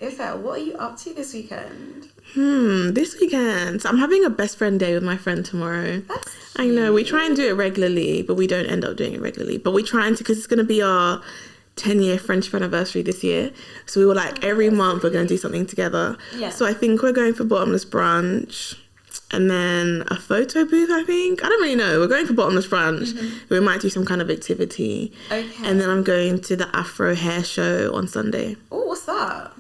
Ife, what are you up to this weekend? This weekend, so I'm having a best friend day with my friend tomorrow. That's cute. I know, we try and do it regularly, but we don't end up doing it regularly. But we're trying to, because it's going to be our 10-year friendship anniversary this year. So we were like, every month we're going to do something together. Yeah. So I think we're going for bottomless brunch and then a photo booth, I think. I don't really know. We're going for bottomless brunch. We might do some kind of activity. Okay. And then I'm going to the Afro hair show on Sunday. Oh, what's that?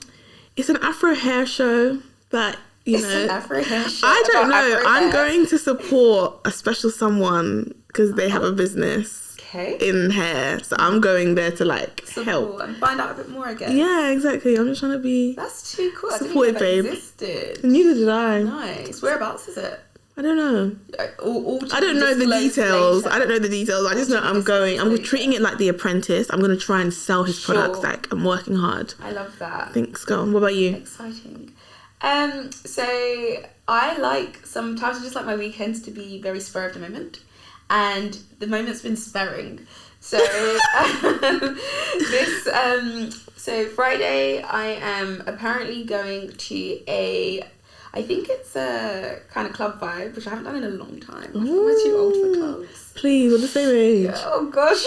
It's an Afro hair show that, you know. An Afro hair show. I don't know. Afro I'm hair. going to support a special someone because they have a business in hair. So I'm going there to like help and find out a bit more, I guess. Yeah, exactly. I'm just trying to be That's too cool. supportive, I didn't even know babe. that existed. Neither did I. Nice. Whereabouts is it? I don't know. I don't know the details. I don't know the details. I just know I'm going. I'm treating it like The Apprentice. I'm going to try and sell his products. Like, I'm working hard. I love that. Thanks, girl. What about you? Exciting. So I like, sometimes I just like my weekends to be very spur of the moment. And the moment's been spurring. So so Friday I am apparently going to I think it's a kind of club vibe, which I haven't done in a long time. I'm too old for clubs. Please, we're the same age. Yeah, oh gosh.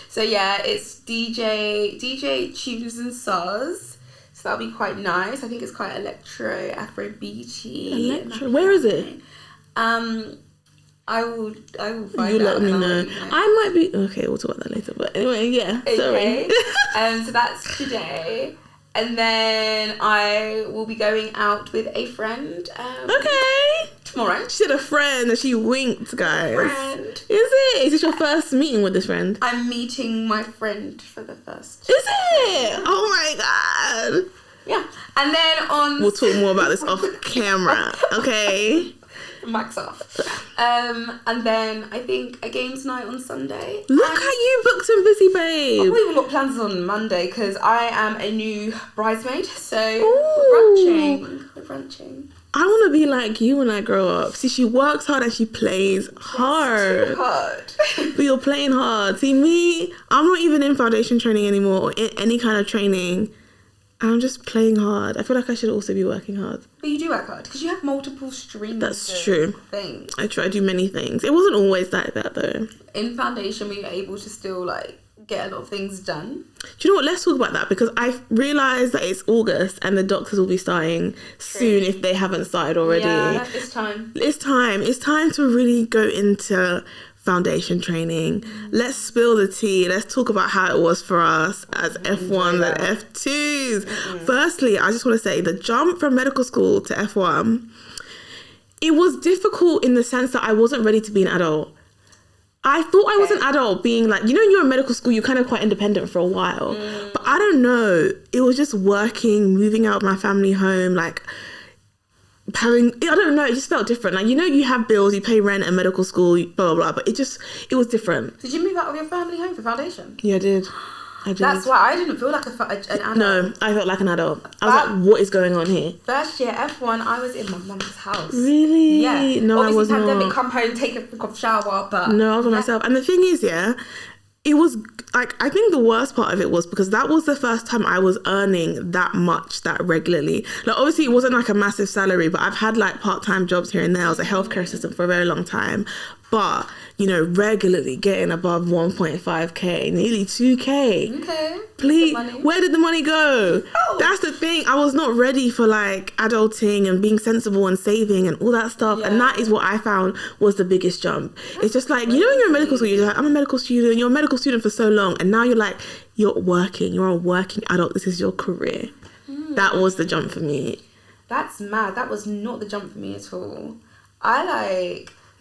So yeah, it's DJ Tunes and Sars. So that'll be quite nice. I think it's quite electro, Afrobeaty. Electro. Where is it? I will find you out. Let me know. I might be okay. We'll talk about that later. But anyway, yeah. Okay. Sorry. So that's today. And then I will be going out with a friend. Okay. Tomorrow. She said a friend and she winked, guys. Friend. Is it? Is this your first meeting with this friend? I'm meeting my friend for the first. Is it? Oh my god. Yeah. And then on... We'll talk more about this off camera. Okay. Mic's off. And then I think a games night on Sunday. Look at you booked and busy, babe. I've even got plans on Monday because I am a new bridesmaid. So we're brunching. I want to be like you when I grow up. See, she works hard and she plays hard. Too hard. But you're playing hard. See, me, I'm not even in foundation training anymore or in any kind of training. I'm just playing hard. I feel like I should also be working hard. But you do work hard because you have multiple streams. That's true. Things. I try to do many things. It wasn't always like that though. In foundation, we were able to still like get a lot of things done. Do you know what? Let's talk about that because I realised that it's August and the doctors will be starting soon if they haven't started already. Yeah, it's time. It's time. It's time to really go into foundation training. Let's spill the tea. Let's talk about how it was for us as F1s and F2s. Firstly, I just want to say the jump from medical school to F1, it was difficult in the sense that I wasn't ready to be an adult. I thought I was an adult being like, you know, when you're in medical school, you're kind of quite independent for a while. But I don't know. It was just working, moving out of my family home, like having, I don't know, it just felt different. Like, you know, you have bills, you pay rent at medical school, blah, blah, blah. But it was different. Did you move out of your family home for foundation? Yeah, I did. That's why I didn't feel like an adult. No, I felt like an adult. I was like, what is going on here? First year F1, I was in my mum's house. Really? Yeah. No, obviously, I was pandemic, not. Come home, take a shower, but... No, I was by myself. And the thing is, yeah, it was, like, I think the worst part of it was because that was the first time I was earning that much, that regularly. Like, obviously, it wasn't, like, a massive salary, but I've had, like, part-time jobs here and there. I was a healthcare assistant for a very long time. But, you know, regularly getting above 1.5k, nearly 2k. Okay. Please, where did the money go? Oh. That's the thing. I was not ready for like adulting and being sensible and saving and all that stuff. Yeah. And that is what I found was the biggest jump. It's just like, you know, when you're in medical school, you're like, I'm a medical student. You're a medical student for so long. And now you're like, you're working. You're a working adult. This is your career. That was the jump for me. That's mad. That was not the jump for me at all.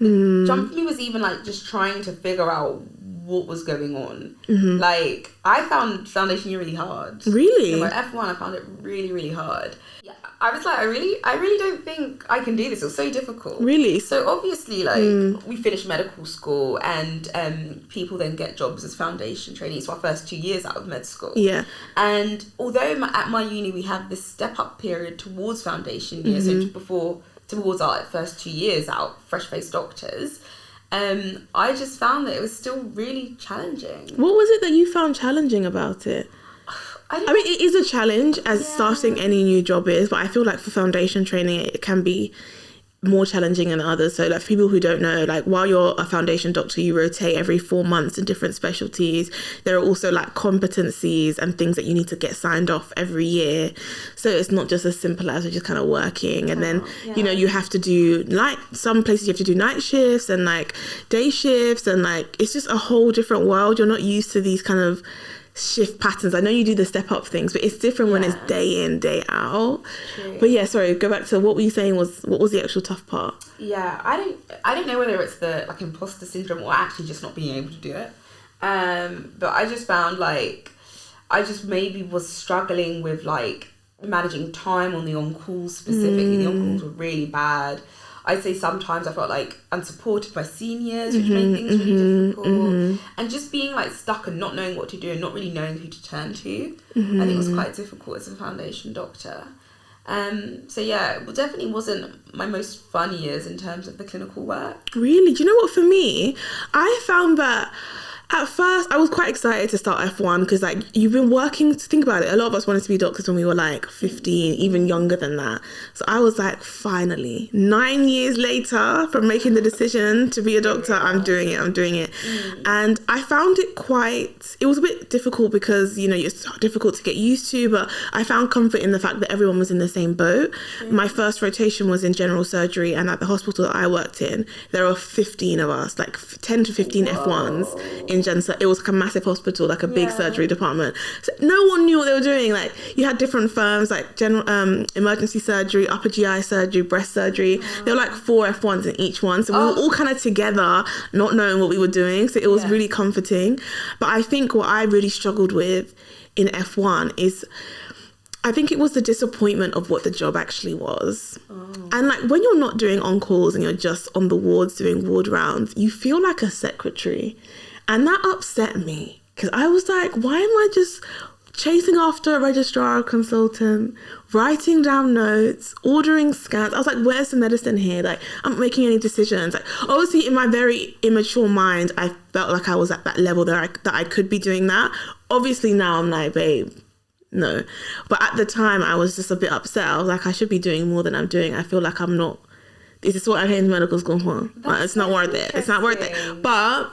The jump for me was even like just trying to figure out what was going on. Like, I found foundation year really hard. Really? Like F1, I found it really, really hard. Yeah, I was like, I really don't think I can do this. It was so difficult. Really? So obviously, like, we finished medical school and people then get jobs as foundation trainees for our first 2 years out of med school. Yeah. And although at my uni we have this step up period towards foundation year, so towards our first 2 years out, fresh-faced doctors, I just found that it was still really challenging. What was it that you found challenging about it? I mean, it is a challenge as starting any new job is, but I feel like for foundation training, it can be more challenging than others. So like for people who don't know, like while you're a foundation doctor, you rotate every 4 months in different specialties. There are also like competencies and things that you need to get signed off every year. So it's not just as simple as just kind of working. And then, you know, you have to do some places you have to do night shifts and like day shifts, and like it's just a whole different world. You're not used to these kind of shift patterns. I know you do the step up things, but it's different when it's day in, day out. True. But yeah, sorry, go back to what were you saying what was the actual tough part? Yeah, I don't know whether it's the like imposter syndrome or actually just not being able to do it. But I just found like I just maybe was struggling with like managing time on the on-calls specifically. The on-calls were really bad. I'd say sometimes I felt like unsupported by seniors, which made things really difficult. And just being like stuck and not knowing what to do and not really knowing who to turn to. I think it was quite difficult as a foundation doctor. So yeah, it definitely wasn't my most fun years in terms of the clinical work. Really? Do you know what, for me, I found that at first I was quite excited to start F1 because like you've been working, think about it, a lot of us wanted to be doctors when we were like 15, even younger than that. So I was like, finally 9 years later from making the decision to be a doctor, I'm doing it. And I found it was a bit difficult because, you know, it's difficult to get used to, but I found comfort in the fact that everyone was in the same boat. My first rotation was in general surgery, and at the hospital that I worked in, there were 15 of us, like 10 to 15 F1s in Gen Sur. It was like a massive hospital, like a big surgery department. So no one knew what they were doing. Like you had different firms, like general emergency surgery, upper GI surgery, breast surgery. There were like 4 F1s in each one. So we were all kind of together, not knowing what we were doing. So it was really comforting. But I think what I really struggled with in F1 is, I think it was the disappointment of what the job actually was. And like when you're not doing on-calls and you're just on the wards doing ward rounds, you feel like a secretary. And that upset me because I was like, why am I just chasing after a registrar or consultant, writing down notes, ordering scans? I was like, where's the medicine here? Like, I'm not making any decisions. Like, obviously, in my very immature mind, I felt like I was at that level that I could be doing that. Obviously, now I'm like, babe, no. But at the time, I was just a bit upset. I was like, I should be doing more than I'm doing. I feel like I'm not. This is what I came to medical school for. Like, it's not worth it. It's not worth it. But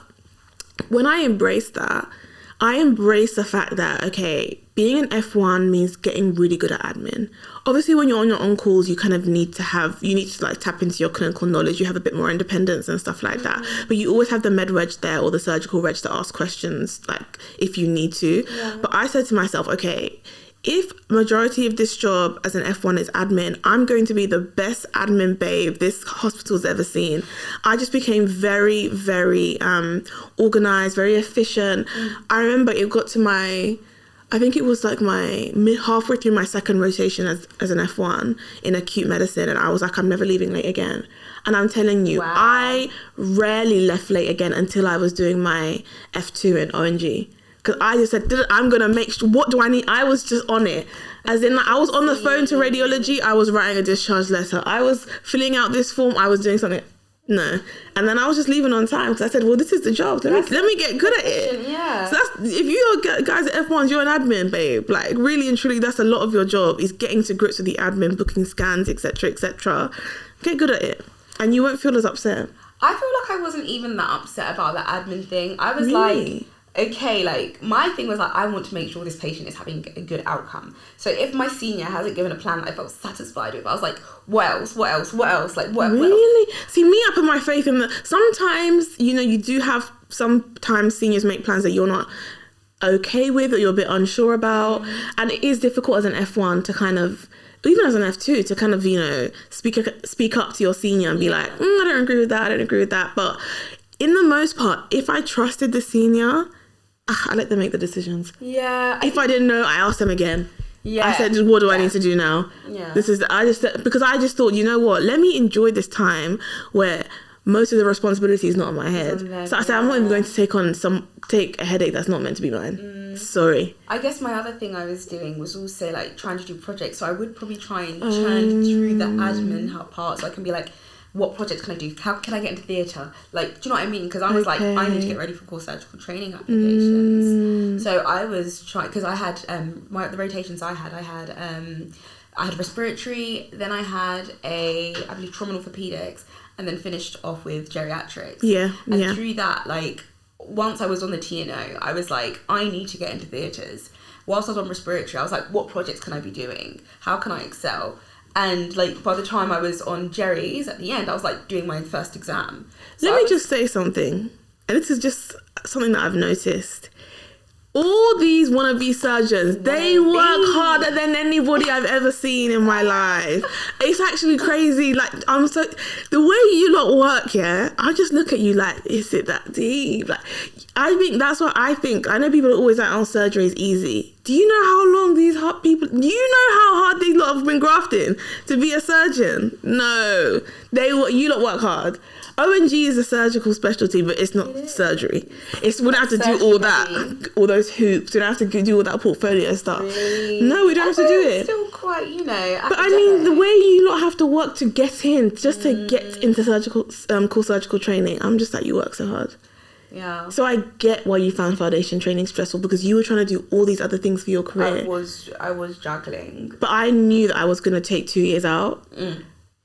when I embraced that, I embraced the fact that, okay, being an F1 means getting really good at admin. Obviously, when you're on your on-calls, you kind of need to like tap into your clinical knowledge. You have a bit more independence and stuff like that. But you always have the med reg there or the surgical reg to ask questions, like if you need to. But I said to myself, okay, if majority of this job as an F1 is admin, I'm going to be the best admin babe this hospital's ever seen. I just became very, very organized, very efficient. I remember it got to I think it was like halfway through my second rotation as an F1 in acute medicine, and I was like, I'm never leaving late again. And I'm telling you, I rarely left late again until I was doing my F2 in ONG. Because I just said, I'm going to make sure, what do I need? I was just on it. As in, like, I was on the phone to radiology. I was writing a discharge letter. I was filling out this form. I was doing something. No. And then I was just leaving on time because I said, well, this is the job. Let me get good at it. Yeah. So if you're guys at F1s, you're an admin, babe. Like, really and truly, that's a lot of your job is getting to grips with the admin, booking scans, etc., etc. Get good at it. And you won't feel as upset. I feel like I wasn't even that upset about the admin thing. I was like, okay, like my thing was like, I want to make sure this patient is having a good outcome. So if my senior hasn't given a plan that I felt satisfied with, I was like, what else? Like, what really? See, me, I put my faith in sometimes, you know, you do have, sometimes seniors make plans that you're not okay with or you're a bit unsure about. And it is difficult as an F1 to kind of, even as an F2, to kind of, you know, speak up to your senior and be like, I don't agree with that. But in the most part, if I trusted the senior, I let them make the decisions. Yeah. If I didn't know, I asked them again. Yeah. I said, what do I need to do now? Yeah. Because I just thought, you know what, let me enjoy this time where most of the responsibility is not on my head. So I said, I'm not even going to take a headache that's not meant to be mine. Sorry. I guess my other thing I was doing was also like trying to do projects. So I would probably try and churn through the admin part so I can be like, what projects can I do? How can I get into theatre? Like, do you know what I mean? Because I was like, I need to get ready for core surgical training applications. So I was trying, because I had the rotations I had respiratory, then I had I believe trauma and orthopedics, and then finished off with geriatrics. And through that, like, once I was on the TNO, I was like, I need to get into theatres. Whilst I was on respiratory, I was like, what projects can I be doing? How can I excel? And like, by the time I was on Jerry's at the end, I was like doing my first exam. So Let me just say something, and this is just something that I've noticed. All these wannabe surgeons, they work harder than anybody I've ever seen in my life. It's actually crazy. Like, the way you lot work, I just look at you like, is it that deep? Like, I think that's what I think. I know people are always like, oh, surgery is easy. Do you know how long do you know how hard these lot have been grafting to be a surgeon? No. You lot work hard. O&G is a surgical specialty, but it's not surgery. We don't have to do all that, all those hoops. We don't have to do all that portfolio stuff. Really? No, we don't have to do it. It's still quite, academic. But I mean, the way you lot have to work to get in, just to get into core surgical training, I'm just like, you work so hard. Yeah. So I get why you found foundation training stressful, because you were trying to do all these other things for your career. I was juggling. But I knew that I was going to take 2 years out.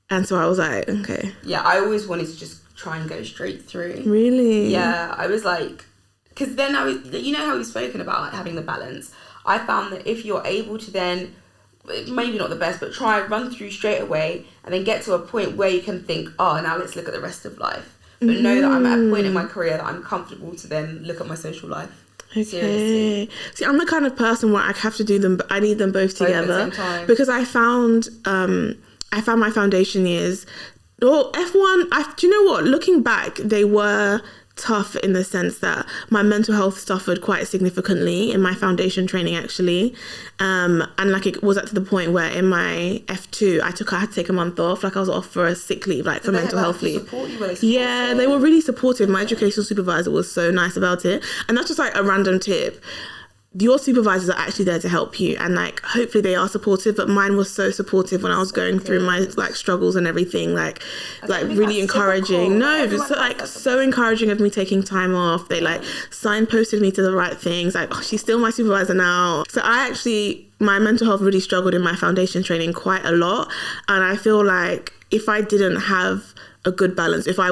And so I was like, okay. Yeah, I always wanted to just try and go straight through. Really? Yeah, I was like, because then how we've spoken about like having the balance. I found that if you're able to then, maybe not the best, but try and run through straight away and then get to a point where you can think, oh, now let's look at the rest of life. But know that I'm at a point in my career that I'm comfortable to then look at my social life. Okay. Seriously. See, I'm the kind of person where I have to do them, but I need them both together. At the same time. Because I found my foundation years, F1, do you know what? Looking back, they were tough in the sense that my mental health suffered quite significantly in my foundation training, actually. And like, it was at the point where in my F2, I had to take a month off. Like, I was off for a sick leave, like for mental health leave. Yeah, they were really supportive. My educational supervisor was so nice about it. And that's just like a random tip. Your supervisors are actually there to help you, and like, hopefully they are supportive, but mine was so supportive when I was going through my like struggles and everything, like really encouraging. Cool. No, just so encouraging of me taking time off. They like signposted me to the right things, like, oh, she's still my supervisor now. So my mental health really struggled in my foundation training quite a lot, and I feel like if I didn't have a good balance, if I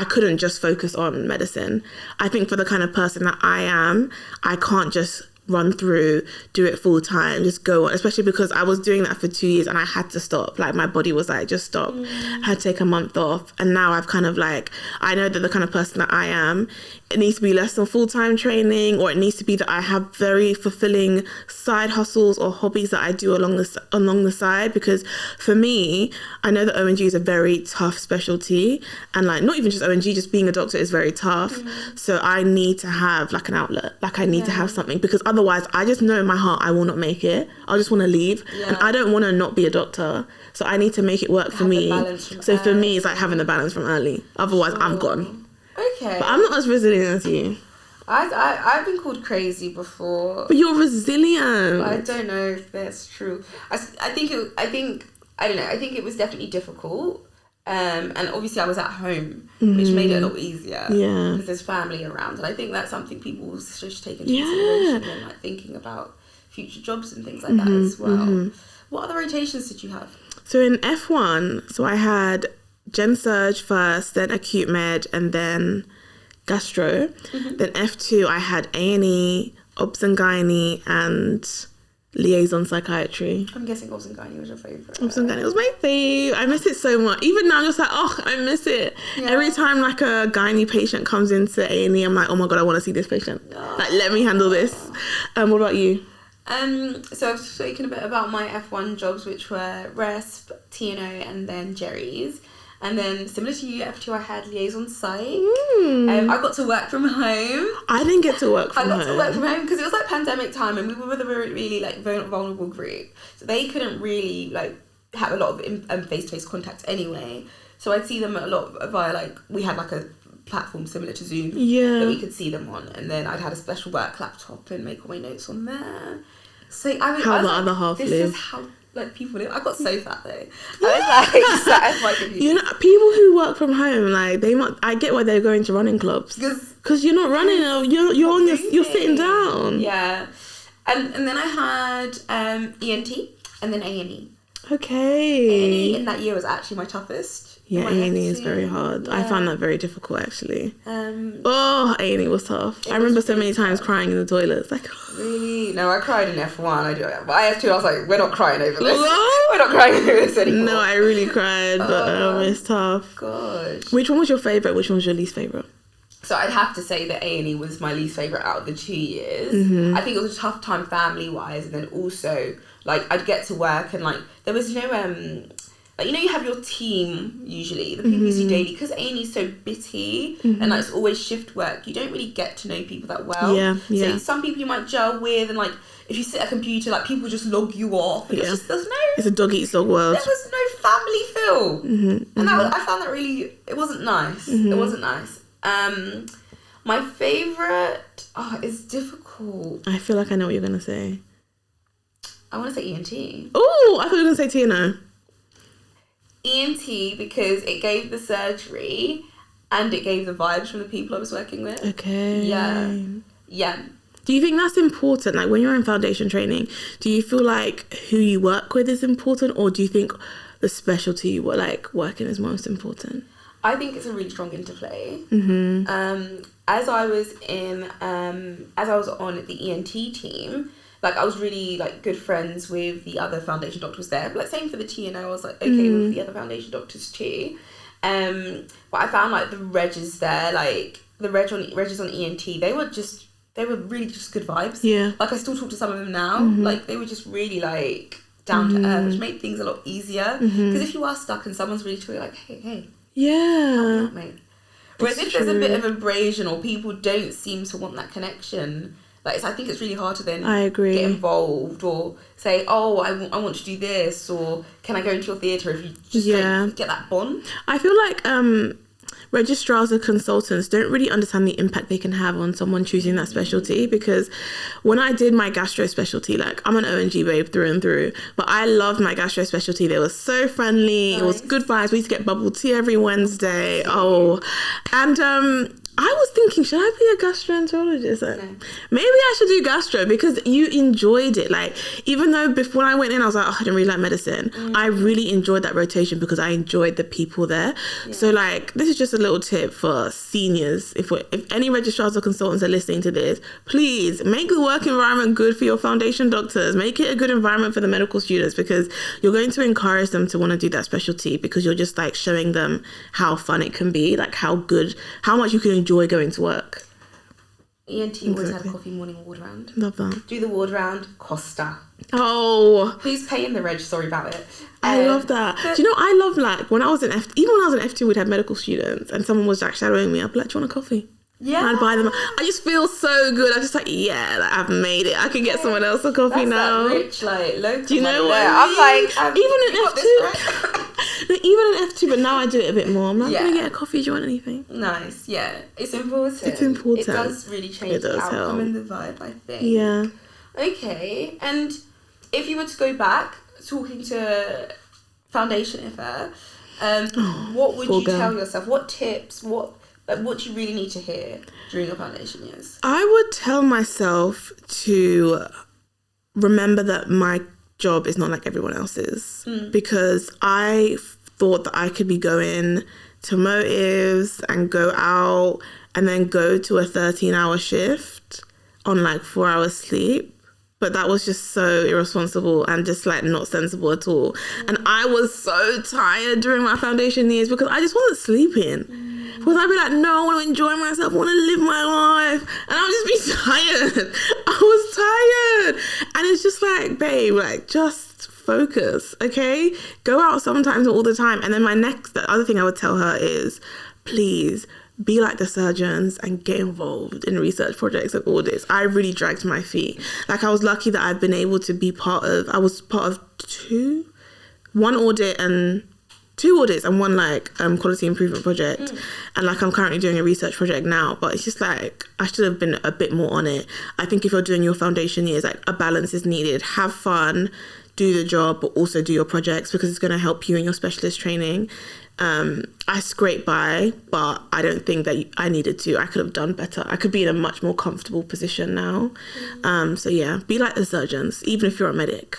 couldn't just focus on medicine, I think for the kind of person that I am, I can't just run through, do it full time, just go on, especially because I was doing that for 2 years and I had to stop. Like, my body was like, just stop. I had to take a month off, and now I've kind of like, I know that the kind of person that I am, it needs to be less than full-time training, or it needs to be that I have very fulfilling side hustles or hobbies that I do along the side. Because for me, I know that O&G is a very tough specialty, and like, not even just O&G, just being a doctor is very tough. So I need to have like an outlet, like I need to have something, because otherwise I just know in my heart I will not make it. I just want to leave, and I don't want to not be a doctor. So I need to make it work for me. So for me, it's like having the balance from early. Otherwise, I'm gone. Okay. But I'm not as resilient as you. I've been called crazy before. But you're resilient. I don't know if that's true. I think it was definitely difficult. And obviously I was at home, which made it a lot easier. Yeah. Because there's family around. And I think that's something people should take into consideration when like thinking about future jobs and things like that as well. What other rotations did you have? So in F1, I had Gen Surg first, then acute med, and then gastro. Then F2, I had A&E, obs and gynae, and liaison psychiatry. I'm guessing obs and gynae was your favourite. Obs and gynae was my fave. I miss it so much. Even now, I'm just like, oh, I miss it. Yeah. Every time like a gynae patient comes into A&E, I'm like, oh my God, I want to see this patient. Like, let me handle this. What about you? So I've spoken a bit about my F1 jobs, which were RESP, TNO, and then Jerry's. And then, similar to you, F2, I had liaison psych. I got to work from home. I didn't get to work from home. I got to work from home because it was like pandemic time, and we were with a really like vulnerable group. So they couldn't really like have a lot of face-to-face contact anyway. So I'd see them a lot via like, we had like a platform similar to Zoom that we could see them on. And then I'd had a special work laptop and make all my notes on there. So I mean, how the other half this live. is how like people live. I got so fat though. I was like sat at my computer. You know, people who work from home, like I get why they're going to running clubs because you're not running. You're on you're sitting down. Yeah, and then I had ENT and then A&E. Okay. A&E in that year was actually my toughest. Yeah, A&E is very hard. Yeah. I found that very difficult actually. A&E was tough. I remember so many times crying in the toilets. Like, really? No, I cried in F1. I do. But F2, I was like, we're not crying over this. We're not crying over this anymore. No, I really cried, but it's tough. Gosh. Which one was your favourite? Which one was your least favourite? So I'd have to say that A&E was my least favourite out of the 2 years. I think it was a tough time family-wise, and then also, like, I'd get to work and, like, there was no, like, you know, you have your team, usually, the people you see daily, because A&E is so bitty, and, like, it's always shift work, you don't really get to know people that well. Yeah. So some people you might gel with, and, like, if you sit at a computer, like, people just log you off, and it's a dog eats dog world. There was no family feel. And I found that really, it wasn't nice. It wasn't nice. My favourite, it's difficult. I feel like I know what you're going to say. I want to say ENT. Oh, I thought you were going to say TNO. ENT because it gave the surgery and it gave the vibes from the people I was working with. Okay. Yeah. Do you think that's important? Like when you're in foundation training, do you feel like who you work with is important, or do you think the specialty you working is most important? I think it's a really strong interplay. As I was on the ENT team, like I was really like good friends with the other foundation doctors there. But like same for the TNO, I was like okay with the other foundation doctors too. But I found like the regs there, like the regs on ENT, they were really just good vibes. Yeah. Like I still talk to some of them now. Like they were just really like down to earth, which made things a lot easier. Because if you are stuck and someone's really chill, you're like, hey. Yeah. Help me out, mate. Whereas if there's a bit of abrasion or people don't seem to want that connection, like I think it's really hard to then get involved or say, oh, I want to do this, or can I go into your theatre if you just don't get that bond. I feel like registrars or consultants don't really understand the impact they can have on someone choosing that specialty, because when I did my gastro specialty, like I'm an ONG babe through and through, but I loved my gastro specialty. They were so friendly. Nice. It was good vibes. We used to get bubble tea every Wednesday. And I was thinking, should I be a gastroenterologist? No. Maybe I should do gastro because you enjoyed it. Like, even though before I went in, I was like, I didn't really like medicine. I really enjoyed that rotation because I enjoyed the people there. Yeah. So, like, this is just a little tip for seniors. If any registrars or consultants are listening to this, please make the work environment good for your foundation doctors. Make it a good environment for the medical students, because you're going to encourage them to want to do that specialty, because you're just like showing them how fun it can be, like how much you can enjoy going to work. ENT always had a coffee morning ward round. Love that. Do the ward round, Costa. Oh. Please pay in the reg, sorry about it. I love that. Do you know, I love like when I was in even when I was in F2, we'd have medical students and someone was like shadowing me. I'd be like, do you want a coffee? Yeah. And I'd buy them. I just feel so good. I just like, I've made it. I can get someone else a coffee now. That rich, like, local. Do you know what I'm like, even in F2. Even in F2, but now I do it a bit more. I'm like, can I get a coffee? Do you want anything? Nice, yeah. It's important. It does really change the outcome and the vibe, I think. Yeah. Okay, and if you were to go back, talking to Foundation Ife, what would you tell yourself? What tips, what do you really need to hear during your foundation years? I would tell myself to remember that my job is not like everyone else's, because I thought that I could be going to motives and go out and then go to a 13-hour shift on like 4 hours sleep. But that was just so irresponsible and just like not sensible at all. And I was so tired during my foundation years because I just wasn't sleeping. Because I'd be like, no, I want to enjoy myself, I want to live my life. And I would just be tired. I was tired. And it's just like, babe, like just focus, okay? Go out sometimes, all the time. And then the other thing I would tell her is, please be like the surgeons and get involved in research projects and audits. I really dragged my feet. Like I was lucky that I've been able to be I was part of 2, 1 audit and 2 audits and 1 like quality improvement project, and like I'm currently doing a research project now, but it's just like I should have been a bit more on it. I think if you're doing your foundation years, like a balance is needed. Have fun, do the job, but also do your projects, because it's going to help you in your specialist training. I scraped by, but I don't think that I needed to. I could have done better. I could be in a much more comfortable position now. So yeah, be like the surgeons, even if you're a medic.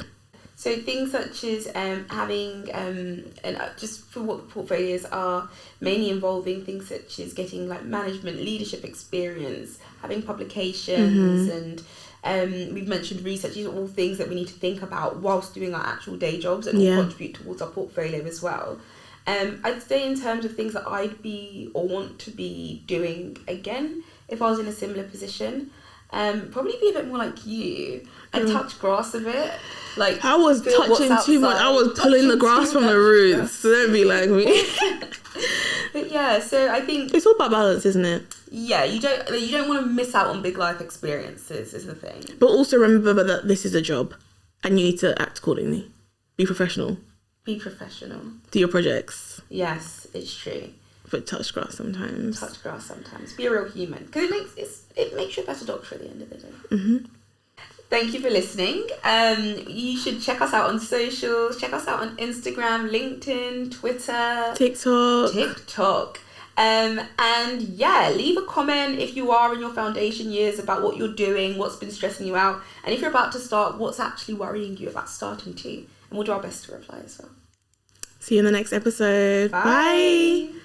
So things such as having, and just for what the portfolios are, mainly involving things such as getting like management, leadership experience, having publications, and we've mentioned research. These are all things that we need to think about whilst doing our actual day jobs and all contribute towards our portfolio as well. I'd say in terms of things that I'd be or want to be doing again if I was in a similar position, probably be a bit more like you and touch grass a bit. Like I was touching too much. I was pulling the grass from the roots. So don't be like me. But yeah, so I think it's all about balance, isn't it? Yeah, you don't want to miss out on big life experiences is the thing. But also remember that this is a job, and you need to act accordingly. Be professional. Be professional. Do your projects. Yes, it's true. But touch grass sometimes. Touch grass sometimes. Be a real human, because it makes you a better doctor at the end of the day. Thank you for listening. You should check us out on socials. Check us out on Instagram, LinkedIn, Twitter, TikTok. And yeah, leave a comment if you are in your foundation years about what you're doing, what's been stressing you out, and if you're about to start, what's actually worrying you about starting too. And we'll do our best to reply as well. See you in the next episode. Bye.